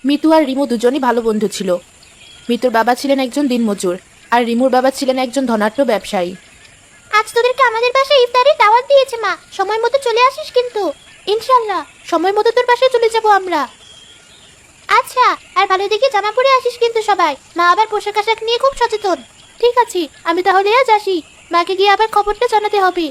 মিতু আর রিমু দুজনই ভালো বন্ধু ছিল। মিতুর বাবা ছিলেন একজন দিনমজুর, আর রিমুর বাবা ছিলেন একজন ধনাঢ্য ব্যবসায়ী। আজ তোদেরকে আমাদের বাসায় ইফতারের দাওয়াত দিয়েছে মা, সময় মতো চলে আসিস কিন্তু। ইনশাআল্লাহ সময় মতো তোর বাসায় চলে যাব আমরা। আচ্ছা, আর ভালো দেখে জামা পরে আসিস কিন্তু সবাই, মা আবার পোশাক আশাক নিয়ে খুব সচেতন। ঠিক আছে, আমি তাহলে আজ আসি, মাকে গিয়ে আবার খবরটা জানাতে হবে।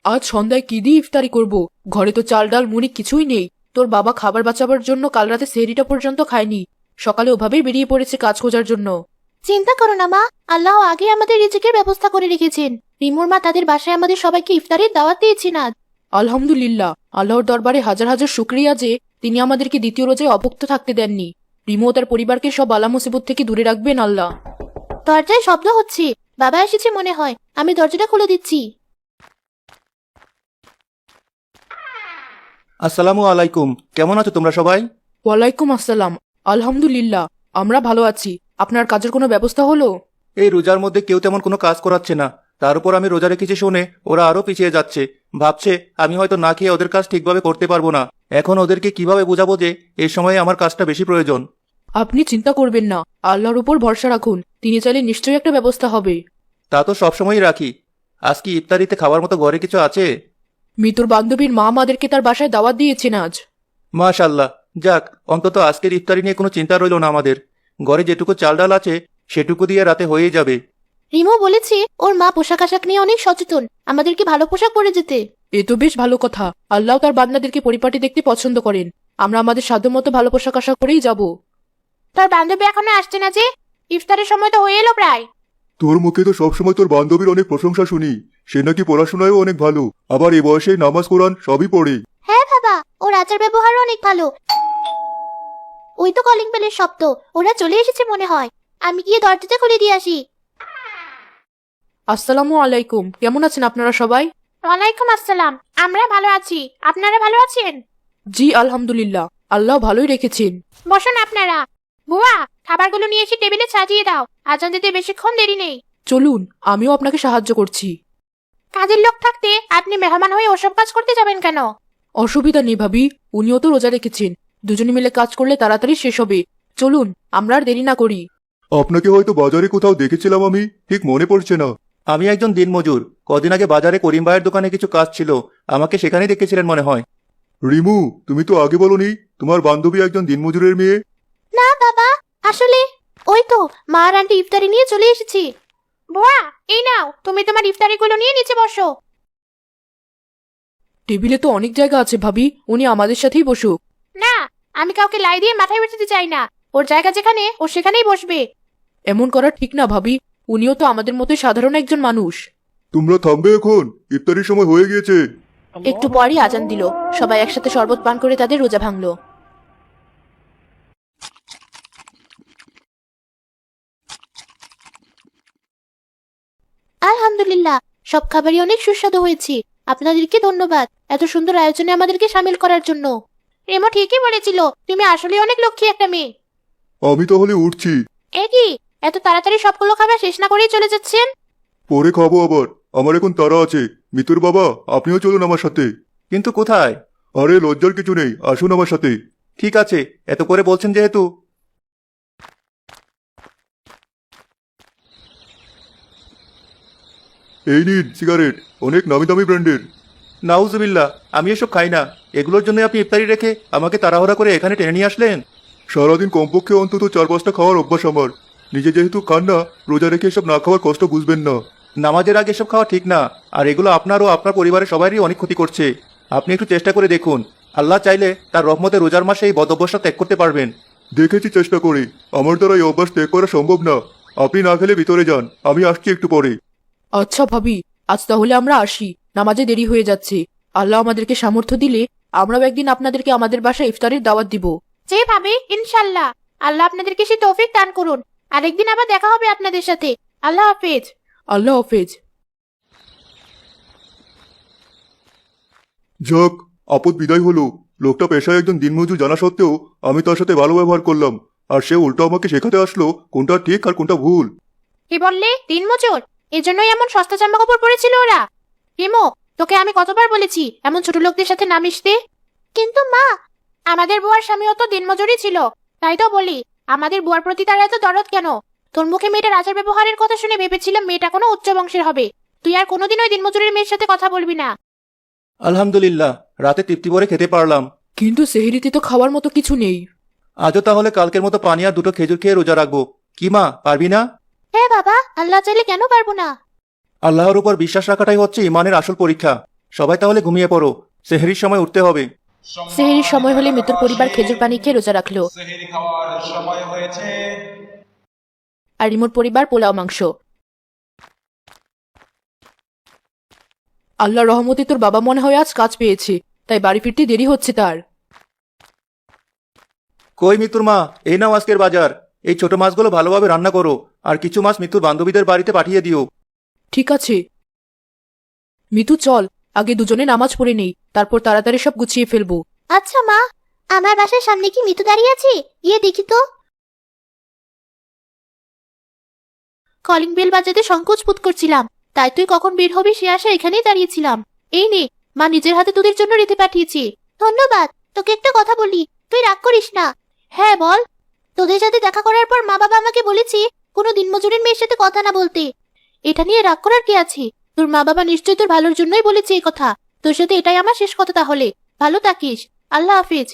আজ সন্ধ্যায় কি দিয়ে ইফতারি করব? ঘরে তো চাল ডাল মুড়ি কিছুই নেই। তোর বাবা খাবার বাঁচাবার জন্য কাল রাতে সেহরিটা পর্যন্ত খায়নি। সকালে ওভাবেই বেরিয়ে পড়েছে কাজ খোঁজার জন্য। চিন্তা করো না মা, আল্লাহ আগে আমাদের রিজিকের ব্যবস্থা করে রেখেছেন। রিমুর মা তাদের বাসায় আমাদের সবাইকে ইফতারের দাওয়াত দিয়েছেন আজ। আলহামদুলিল্লাহ, আল্লাহর দরবারে হাজার হাজার শুকরিয়া যে তিনি আমাদেরকে দ্বিতীয় রোজায় অভুক্ত থাকতে দেননি। রিমু ও তার পরিবারকে সব বালা মুসিবত থেকে দূরে রাখবেন আল্লাহ। দরজায় শব্দ হচ্ছে, বাবা এসেছে মনে হয়, আমি দরজাটা খুলে দিচ্ছি। আসসালামু আলাইকুম, কেমন আছো তোমরা সবাই? ওয়ালাইকুম আসসালাম। আলহামদুলিল্লাহ, আমরা ভালো আছি। আপনার কাজের কোনো ব্যবস্থা হলো? এই রোজার মধ্যে কেউ তেমন কোনো কাজ করাচ্ছে না, তার উপর আমি রোজা রেখেছি শুনে ওরা আরো পিছিয়ে যাচ্ছে। ভাবছে আমি হয়তো না খেয়ে ওদের কাজ ঠিকভাবে করতে পারবো না। এখন ওদেরকে কিভাবে বোঝাবো যে এই সময়ে আমার কাজটা বেশি প্রয়োজন? আপনি চিন্তা করবেন না, আল্লাহর উপর ভরসা রাখুন, তিনি চাইলে নিশ্চয়ই একটা ব্যবস্থা হবে। তা তো সবসময়ই রাখি। আজ কি ইফতারিতে খাবার মতো ঘরে কিছু আছে? মিতুর বান্ধবীর মা আমাদেরকে তার বাসায় দাওয়াত দিয়েছেন আজ। মাশাআল্লাহ, যাক অন্তত আজকের ইফতারি নিয়ে কোনো চিন্তা রইল না আমাদের। ঘরে যেটুকু চাল ডাল আছে সেটুকু দিয়ে রাতে হয়েই যাবে। রিমু বলেছে ওর মা পোশাক আশাক নিয়ে অনেক সচেতন, আমাদেরকে ভালো পোশাক পরে যেতে। এ তো বেশ ভালো কথা। আল্লাহ তার বান্দাদেরকে পরিপাটি দেখতে পছন্দ করেন। আমরা আমাদের সাধ্যমতো ভালো পোশাক আশাক করেই যাব। তোর বান্ধবী এখনো আসছে না যে? ইফতারের সময় তো হয়ে এলো প্রায়। তোর মুখে তো সবসময় তোর বান্ধবীর অনেক প্রশংসা শুনি। সে নাকি পড়াশোনায়ও অনেক ভালো, আবার এই বয়সে নামাজ কোরআন সবই পড়ে। হ্যাঁ বাবা, ওর আচার ব্যবহারও অনেক ভালো। ওই তো কলিং বেলের শব্দ, ওরা চলে এসেছে মনে হয়। আমি গিয়ে দরজাটা খুলে দিয়ে আসি। আসসালামু আলাইকুম, কেমন আছেন আপনারা সবাই? ওয়ালাইকুম আসসালাম, আমরা ভালো আছি, আপনারা ভালো আছেন? জি আলহামদুলিল্লাহ, আল্লাহ ভালোই রেখেছেন। বসুন আপনারা। বুয়া, খাবারগুলো নিয়ে এসে টেবিলে সাজিয়ে দাও, আজান দিতে বেশিক্ষণ দেরি নেই। চলুন, আমিও আপনাকে সাহায্য করছি। কাজের লোক থাকতে আপনি মেহমান হয়ে ওসব কাজ করতে যাবেন কেন? অসুবিধা নেই ভাবি, উনিও তো রোজা রেখেছেন। দুজনে মিলে কাজ করলে তাড়াতাড়ি শেষ হবে। চলুন, আমরা আর দেরি না করি। আপনাকে হয়তো বাজারে কোথাও দেখেছিলাম, আমি ঠিক মনে পড়ছে না। আমি একজন দিনমজুর। কদিন আগে বাজারে করিম ভাইয়ের দোকানে কিছু কাজ ছিল, আমাকে সেখানেই দেখেছিলেন মনে হয়। রিমু, তুমি তো আগে বলনি তোমার বান্ধবী একজন দিনমজুরের মেয়ে? না বাবা, আসলে ওই তো মা আর আন্টি ইফতারি নিয়ে চলে এসেছি। বুয়া, এই নাও, তুমি তোমার ইফতারিগুলো নিয়ে নিচে বসো। টেবিলে তো অনেক জায়গা আছে ভাবি, উনি আমাদের সাথেই বসুক। না, আমি কাউকে লাই দিয়ে মাথায় উঠাতে চাই না। ওর জায়গা যেখানে, ও সেখানেই বসবে। এমন করা ঠিক না ভাবি, উনিও তো আমাদের মতোই সাধারণ একজন মানুষ। তোমরা থামবে এখন, ইফতারির সময় হয়ে গিয়েছে। একটু পরই আজান দিল, সবাই একসাথে শরবত পান করে তাদের রোজা ভাঙলো। আলহামদুলিল্লাহ, সব খাবারই অনেক সুস্বাদু হয়েছে। আপনাদেরকে ধন্যবাদ এত সুন্দর আয়োজনে আমাদেরকে সামিল করার জন্য। রেমো ঠিকই বলেছিল, তুমি আসলে অনেক লক্ষ্মী একটা মেয়ে। আমি তাহলে উঠছি। এ কি, এত তাড়াতাড়ি সবগুলো খাবার শেষ না করেই চলে যাচ্ছেন? পরে খাবো আবার, আমার এখন তাড়া আছে। মিতুর বাবা, আপনিও চলুন আমার সাথে। কিন্তু কোথায়? আরে লজ্জার কিছু নেই, আসুন আমার সাথে। ঠিক আছে, এত করে বলছেন যেহেতু। এই নিন সিগারেট, অনেক নামি দামি ব্র্যান্ডের। নাউজুবিল্লাহ, আমি এসব খাই না। এগুলোর জন্য আপনি ইফতারি রেখে আমাকে তাড়াহুড়া করে এখানে টেনে নিয়ে আসলেন? সারাদিন কমপক্ষে অন্তত 4-5টা খাওয়ার অভ্যাস আমার। নিজে যেহেতু খান না, রোজা রেখে এসব না খাওয়ার কষ্ট বুঝবেন না। নামাজের আগে এসব খাওয়া ঠিক না, আর এগুলো আপনার ও আপনার পরিবারের সবারই অনেক ক্ষতি করছে। আপনি একটু চেষ্টা করে দেখুন, আল্লাহ চাইলে তার রহমতে রোজার মাসে এই বদ অভ্যাসটা ত্যাগ করতে পারবেন। দেখেছি চেষ্টা করে, আমার দ্বারা এই অভ্যাস ত্যাগ করা সম্ভব না। আপনি না খেলে ভিতরে যান, আমি আসছি একটু পরে। আচ্ছা ভাবি, আজ তাহলে আমরা আসি, নামাজে দেরি হয়ে যাচ্ছে। আল্লাহ আমাদেরকে সামর্থ্য দিলে আমরাও একদিন আপনাদেরকে আমাদের বাসায় ইফতারের দাওয়াত দিব। যে ভাবে, ইনশাল্লাহ। আল্লাহ আপনাদেরকে সেই তৌফিক দান করুন। আরেকদিন আবার দেখা হবে আপনাদের সাথে। আল্লাহ হাফেজ। আল্লাহ হাফেজ। যাক, আপদ বিদায় হলো। লোকটা পেশায় একজন দিনমজুর জানা সত্ত্বেও আমি তার সাথে ভালো ব্যবহার করলাম, আর সে উল্টো আমাকে শেখাতে আসলো কোনটা ঠিক আর কোনটা ভুল। কি বললে? দিনমজুর? এজন্যই এমন সস্তা জামা কাপড় পরেছিল ওরা? হিমো, তোকে আমি কতবার বলেছি এমন ছোট লোকদের সাথে না মিশতে? কিন্তু মা, আমাদের বুয়ার স্বামীও তো দিনমজুরি ছিল, তাই তো বলি আমাদের বুয়ার প্রতি তার এত দরদ কেন? তোর মুখে মেয়েটার আচার ব্যবহারের কথা শুনে ভেবেছিলাম মেয়েটা কোনো উচ্চ বংশের হবে। তুই আর কোনোদিন ওই দিনমজুরির মেয়ের সাথে কথা বলবি না। আলহামদুলিল্লাহ, রাতে তৃপ্তি ভরে খেতে পারলাম। কিন্তু সেহরিতে তো খাওয়ার মতো কিছু নেই। আজও তাহলে কালকের মতো পানি আর 2টো খেজুর খেয়ে রোজা রাখবো। কি মা, পারবি না? হ্যাঁ বাবা, আল্লাহ চাইলে কেন পারবো না। আল্লাহর উপর বিশ্বাস রাখাটাই হচ্ছে ইমানের আসল পরীক্ষা। সবাই তাহলে ঘুমিয়ে পড়ো, সেহরির সময় উঠতে হবে। সেহরির সময় হলে মৃত্যুর পরিবার খেজুর পানি খেয়ে রোজা রাখলো, সেহরি খাওয়ার সময় হয়েছে। আর রিমোর পরিবার পোলাও মাংস। আল্লাহর রহমতে তোর বাবা মনে হয় আজ কাজ পেয়েছে, তাই বাড়ি ফিরতে দেরি হচ্ছে তার। কই মিতুর মা, এই নাও আজকের বাজার। এই ছোট মাছগুলো ভালোভাবে রান্না করো, আর কিছু মাছ মিতুর বান্ধবীদের বাড়িতে পাঠিয়ে দিও। ঠিক আছে মিতু, চল আগে দুজনে নামাজ পড়ে নেই, তারপর তাড়াতাড়ি সব গুছিয়ে ফেলবো। আচ্ছা মা, আমার বাসার সামনে কি মিতু দাঁড়িয়ে আছে? গিয়ে দেখি তো। কলিং বেল বাজাতে সংকোচ বোধ করছিলাম, তাই তুই কখন বের হবি সে আশা এখানেই দাঁড়িয়েছিলাম। এই নে, মা নিজের হাতে তোদের জন্য রেঁধে পাঠিয়েছি। ধন্যবাদ। তোকে একটা কথা বলি, তুই রাগ করিস না। হ্যাঁ বল। তোদের সাথে দেখা করার পর মা বাবা আমাকে বলেছি কোনো দিনমজুরের মেয়ের সাথে কথা না বলতে। এটা নিয়ে রাগ করার কি আছে? তোর মা বাবা নিশ্চয়ই তোর ভালোর জন্যই বলেছে এই কথা। তোর সাথে এটাই আমার শেষ কথা তাহলে। ভালো থাকিস। আল্লাহ হাফিজ।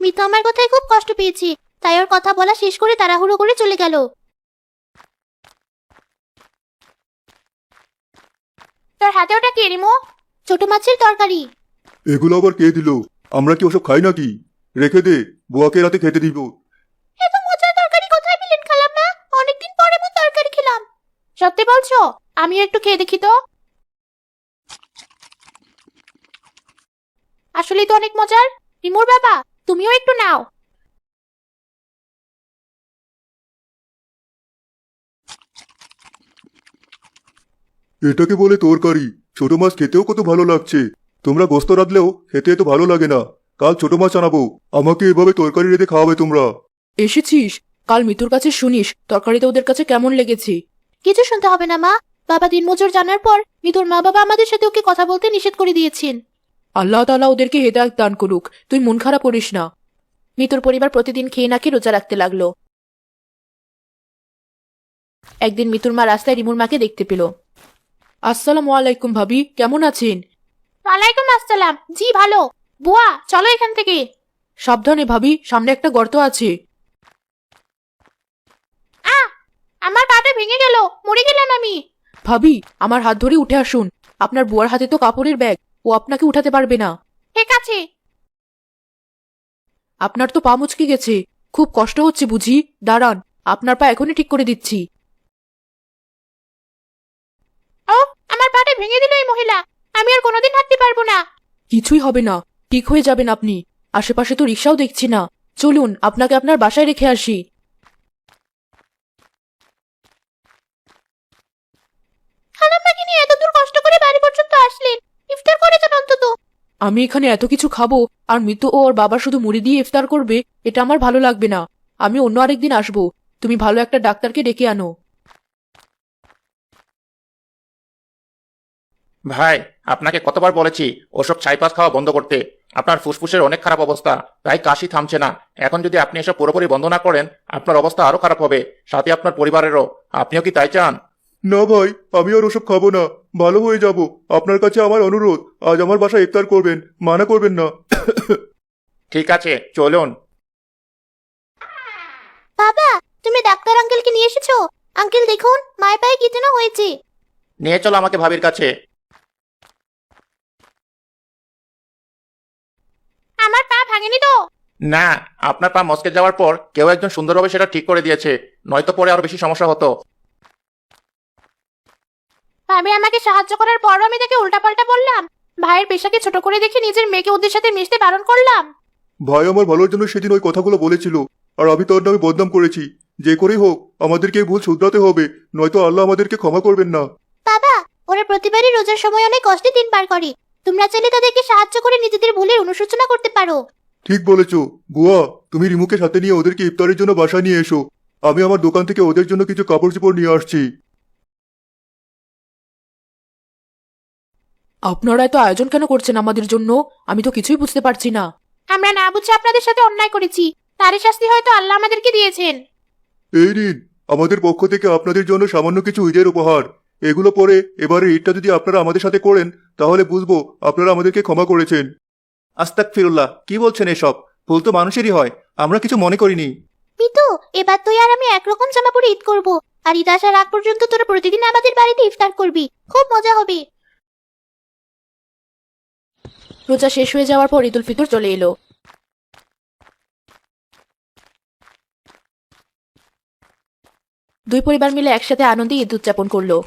মিতু আমার কথায় খুব কষ্ট পেয়েছি, তাই ওর কথা বলা শেষ করে তাড়াহুড়ো করে চলে গেল। তোর হাতে ওটা কে রিমো? ছোট মাছের তরকারি। এগুলো আবার কে দিল? আমরা কি ওসব খাই নাকি? রেখে দে, বুয়াকে রাতে খেতে দিব। এত মজার তরকারি কোথায় পেলেন খালাম্মা? অনেকদিন পরে মো তরকারি খেলাম। সত্যি বলছো? আমিও একটু খেয়ে দেখি তো। আসলেই তো অনেক মজার। রিমোর বাবা, তুমিও একটু নাও। এটাকে বলে তরকারি? ছোট মাছ খেতেও কত ভালো লাগছে। তোমরা গোস্ত রাঁধলেও খেতে এত ভালো লাগে না। কাল ছোট মাছ আনাবো, আমাকে এভাবে তরকারি রেঁধে খাওয়াবে তোমরা। এসেছিস? কাল মিতুর কাছে শুনিস তরকারিতে ওদের কাছে কেমন লেগেছে। কিছু শুনতে হবে না মা, বাবা দিনমজুর জানার পর মিতুর মা বাবা আমাদের সাথে ওকে কথা বলতে নিষেধ করে দিয়েছেন। আল্লাহ তাআলা ওদেরকে হেদায়েত দান করুক, তুই মন খারাপ করিস না। মিতুর পরিবার প্রতিদিন খেয়ে না খেয়ে রোজা রাখতে লাগলো। একদিন মিতুর মা রাস্তায় রিমুর মাকে দেখতে পেল। আসসালামু আলাইকুম ভাবি, কেমন আছেন? ওয়ালাইকুম আসসালাম। জি ভালো। বুয়া চলো এখান থেকে। সাবধানে ভাবি, সামনে একটা গর্ত আছে। আমার পাটা ভেঙে গেল, মরে গেলাম আমি। ভাবি, আমার হাত ধরে উঠে আসুন। আপনার বুয়ার হাতে তো কাপড়ের ব্যাগ, ও আপনাকে উঠাতে পারবে না। ঠিক আছে। আপনার তো পা মুচকে গেছে, খুব কষ্ট হচ্ছে বুঝি। দাঁড়ান, আপনার পা এখনই ঠিক করে দিচ্ছি। ও, আমার পাটা ভেঙে দিল এই মহিলা। আমি আর কোনোদিন হাঁটতে পারবো না। কিছুই হবে না, ঠিক হয়ে যাবেন আপনি। আশেপাশে তো রিক্সাও দেখছি না। চলুন আপনাকে আপনার বাসায় রেখে আসি। খালাম্মাকে নিয়ে এত দূর কষ্ট করে বাড়ি পর্যন্ত আসলেন, ইফতার করে যান অন্তত। আমি এখানে এত কিছু খাবো আর মিতু ও ওর বাবা শুধু মুড়ি দিয়ে ইফতার করবে, এটা আমার ভালো লাগবে না। আমি অন্য আরেকদিন আসবো। তুমি ভালো একটা ডাক্তারকে ডেকে আনো। ভাই, আপনাকে কতবার বলেছি ওসব ছাইপাস খাওয়া বন্ধ করতে। আপনার ফুসফুসের অনেক খারাপ অবস্থা, তাই কাশি থামছে না। এখন যদি আপনি এসব পুরোপুরি বন্ধ না করেন, আপনার অবস্থা আরো খারাপ হবে, সাথে আপনার পরিবারেরও। আপনিও কি তাই চান? না ভাই, আমি আর ওসব খাবো না। ভালো হয়ে যাব। আপনার কাছে আমার অনুরোধ, আজ আমার বাসায় ইফতার করবেন, মানা করবেন না। ঠিক আছে, চলুন। বাবা, তুমি ডাক্তার আঙ্কেলকে নিয়ে এসেছো? আঙ্কেল দেখুন, মায়ের পায়ে কি যেন হয়েছে। নিয়ে চলো আমাকে ভাবির কাছে। আমার পা ভাঙেনি তো? না, আপনার পা মচকে যাওয়ার পর কেউ একজন সুন্দরভাবে সেটা ঠিক করে দিয়েছে, নয়তো পরে আরো বেশি সমস্যা হতো। ভাবি আমাকে সাহায্য করার পরও আমি তাকে উল্টাপাল্টা বললাম। ভাইয়ের পেশাকে ছোট করে দেখে নিজের মেয়েকে ওদের সাথে মিশতে বারণ করলাম। ভাই আমার ভালোর জন্য সেদিন ওই কথাগুলো বলেছিল, আর আমি তোর নামে বদনাম করেছি। যে করেই হোক আমাদেরকে এই ভুল শুধরাতে হবে, নয়তো আল্লাহ আমাদেরকে ক্ষমা করবেন না। বাবা, ওরা প্রতিবারই রোজার সময় অনেক কষ্টে দিন পার করে। তোমরা চাইলে তাদেরকে সাহায্য করে নিজেদের ভুলের অনুশোচনা করতে পারো। ঠিক বলেছো বুয়া, তুমি রিমুকে সাথে নিয়ে ওদেরকে ইফতারের জন্য বাসায় নিয়ে এসো। আমি আমার দোকান থেকে ওদের জন্য কিছু কাপড় চোপড় নিয়ে আসছি। আপনারা এত আয়োজন কেন করছেন আমাদের জন্য? আমি তো কিছুই বুঝতে পারছি না। আমরা না বুঝে আপনাদের সাথে অন্যায় করেছি, তারই শাস্তি হয়তো আল্লাহ আমাদেরকে দিয়েছেন। এই নিন আমাদের পক্ষ থেকে আপনাদের জন্য সামান্য কিছু ঈদের উপহার। এগুলো পরে এবারে ঈদটা যদি আপনারা আমাদের সাথে করেন তাহলে বুঝবো আপনারা আমাদেরকে ক্ষমা করেছেন। আস্তাগফিরুল্লাহ, কি বলছেন এসব? ভুল তো মানুষেরই হয়, আমরা কিছু মনে করিনি। মিতু, এবার তুই আর আমি একরকম জামা পরে ঈদ করব, আর ঈদ আসার আগ পর্যন্ত তোরা প্রতিদিন আমাদের বাড়িতে ইফতার করবি, খুব মজা হবে। রোজা শেষ হয়ে যাওয়ার পর ঈদুল ফিতর চলে এলো। দুই পরিবার মিলে একসাথে আনন্দে ঈদ উদযাপন করলো।